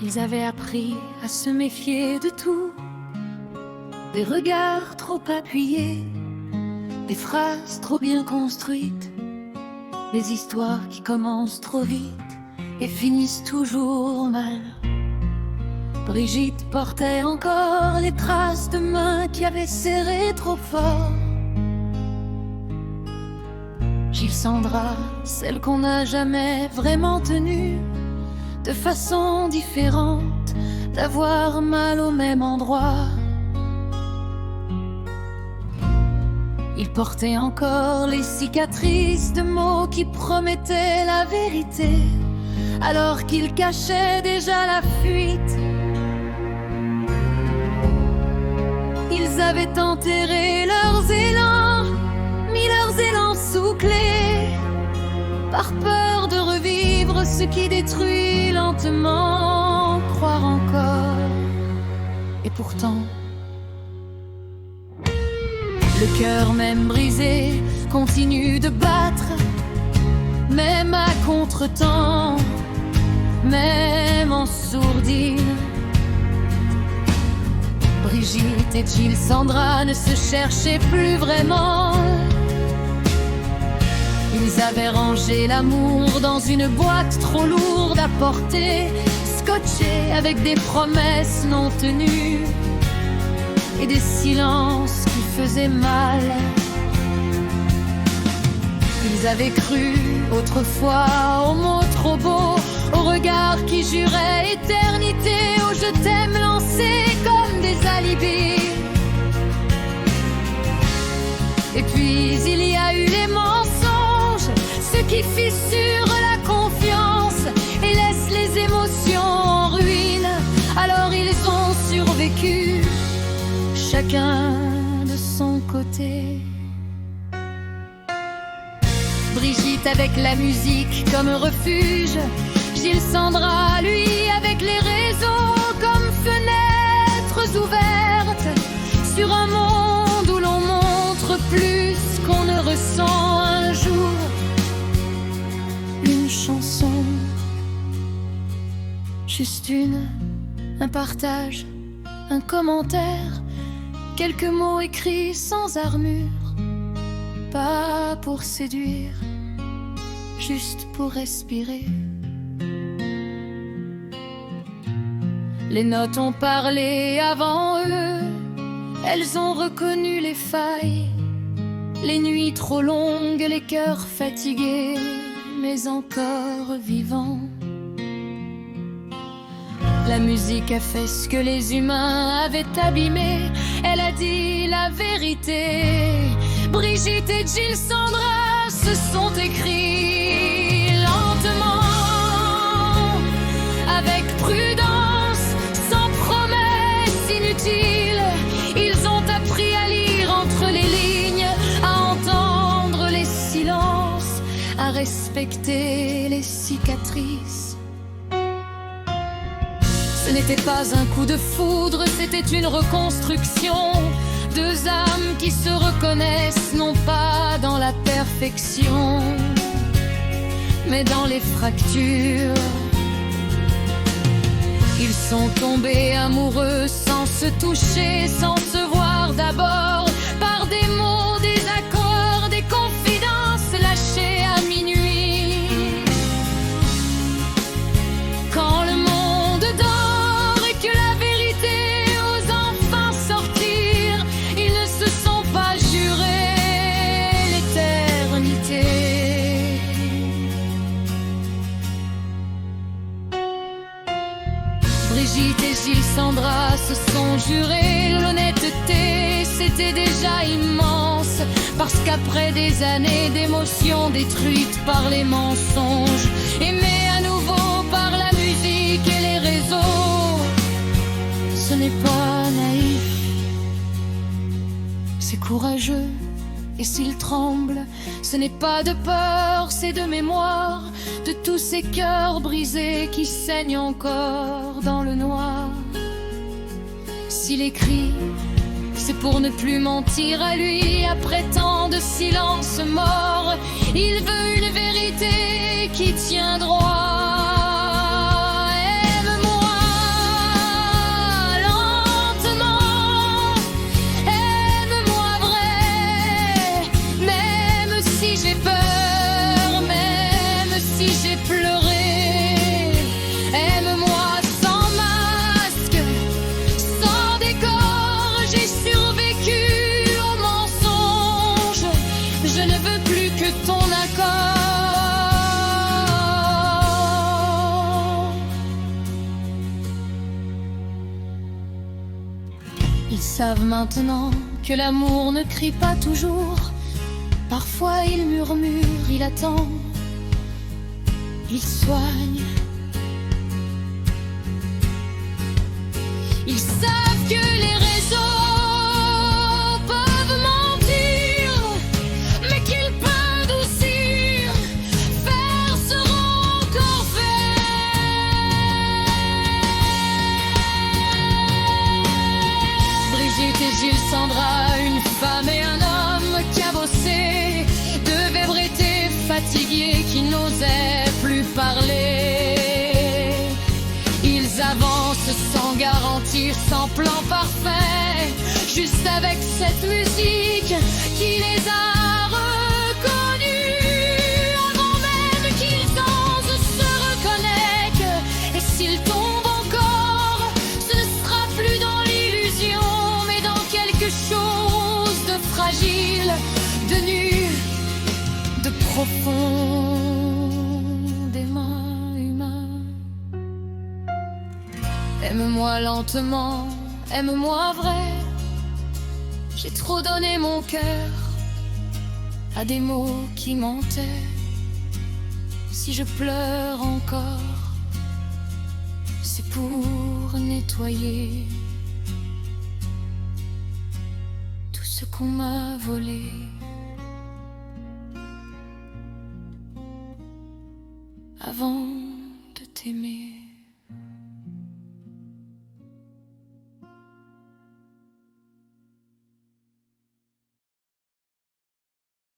Ils avaient appris à se méfier de tout, des regards trop appuyés, des phrases trop bien construites, des histoires qui commencent trop vite et finissent toujours mal. Brigitte portait encore les traces de mains qui avaient serré trop fort. Gilles-Sandra, celle qu'on n'a jamais vraiment tenue, de façon différente, d'avoir mal au même endroit. Il portait encore les cicatrices de mots qui promettaient la vérité, alors qu'il cachait déjà la fuite. Ils avaient enterré leurs élans, mis leurs élans sous clé, par peur de revivre ce qui détruit lentement, croire encore. Et pourtant, le cœur même brisé continue de battre, même à contre-temps, même en sourdine. Brigitte et Gilles-Sandra ne se cherchaient plus vraiment. Ils avaient rangé l'amour dans une boîte trop lourde à porter, scotchée avec des promesses non tenues et des silences qui faisaient mal. Ils avaient cru autrefois aux mots trop beaux, aux regards qui juraient éternité, aux je t'aime lancés comme des alibis. Et puis il y a eu les mensonges, ceux qui fissurent la confiance et laissent les émotions en ruine. Alors ils ont survécu, chacun de son côté. Brigitte avec la musique comme refuge, Gilles-Sandra, lui, avec les réseaux comme fenêtres ouvertes sur un monde où l'on montre plus qu'on ne ressent. Un jour, une chanson, juste un partage, un commentaire, quelques mots écrits sans armure, pas pour séduire, juste pour respirer. Les notes ont parlé avant eux, elles ont reconnu les failles, les nuits trop longues, les cœurs fatigués, mais encore vivants. La musique a fait ce que les humains avaient abîmé, elle a dit la vérité. Brigitte et Gilles-Sandra se sont écrits lentement, avec prudence, sans promesses inutiles. Ils ont appris à lire entre les lignes, à entendre les silences, à respecter les cicatrices. Ce n'était pas un coup de foudre, c'était une reconstruction. Deux âmes qui se reconnaissent non pas dans la perfection, mais dans les fractures. Ils sont tombés amoureux sans se toucher, sans se voir d'abord, par des mots, des accords, des confidences lâchées à minuit. Quand le monde dort et que la vérité ose enfin sortir, ils ne se sont pas jurés l'éternité. Brigitte et Gilles-Sandra se sont jurés l'honnêteté, c'était déjà immense, parce qu'après des années d'émotions détruites par les mensonges, aimés à nouveau par la musique et les réseaux, ce n'est pas naïf, c'est courageux. Et s'il tremble, ce n'est pas de peur, c'est de mémoire, de tous ces cœurs brisés qui saignent encore dans le noir. S'il écrit, c'est pour ne plus mentir à lui après tant de silence mort. Il veut une vérité qui tient droit. Aime-moi si j'ai peur, même si j'ai pleuré, aime-moi sans masque, sans décor. J'ai survécu au mensonge, je ne veux plus que ton accord. Ils savent maintenant que l'amour ne crie pas toujours. Parfois il murmure, il attend, il soigne. Ils savent que les réseaux peuvent mentir, mais qu'ils peuvent adoucir, faire seront encore faits. Brigitte et Gilles, Sandra, une femme et un homme cabossés, deux vèvres étaient fatigués qui n'osaient plus parler. Ils avancent sans garantie, sans plan parfait, juste avec cette musique qui les a reconnus avant même qu'ils osent se reconnaître. Et s'ils tombent encore, ce ne sera plus dans l'illusion, mais dans quelque chose de fragile, de nu, de profondément humain. Aime-moi lentement, aime-moi vrai. J'ai trop donné mon cœur à des mots qui mentaient. Si je pleure encore, c'est pour nettoyer tout ce qu'on m'a volé. Avant de t'aimer.